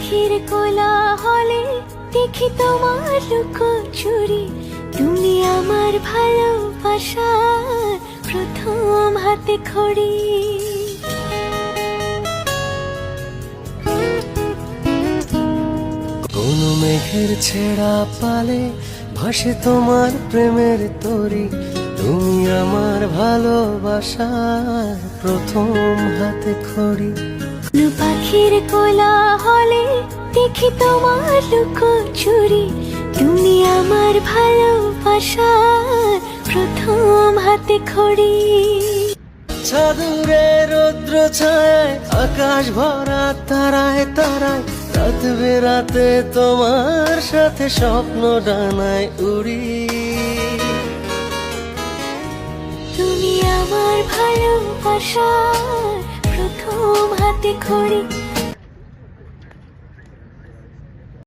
পাখির কোলাহলে দেখি তোমার লুকোচুরি, তুমি আমার ভালোবাসার প্রথম হাতে খড়ি। কোন মেঘের ছেঁড়া পালে ভাসে তোমার প্রেমের তরি, তুমি আমার ভালোবাসার প্রথম হাতে খড়ি। পাখির কোলাহলে দেখি তোমার লুকোচুরি, তুমি আমার ভালোবাসার প্রথম হাতে খড়ি। চাঁদুরে রৌদ্র ছায় আকাশ ভরা তারায় তারায়, রাত বেরাতে তোমার সাথে স্বপ্ন ডানায় উড়ি। তুমি আমার ভালোবাসার প্রথম হাতে খড়ি।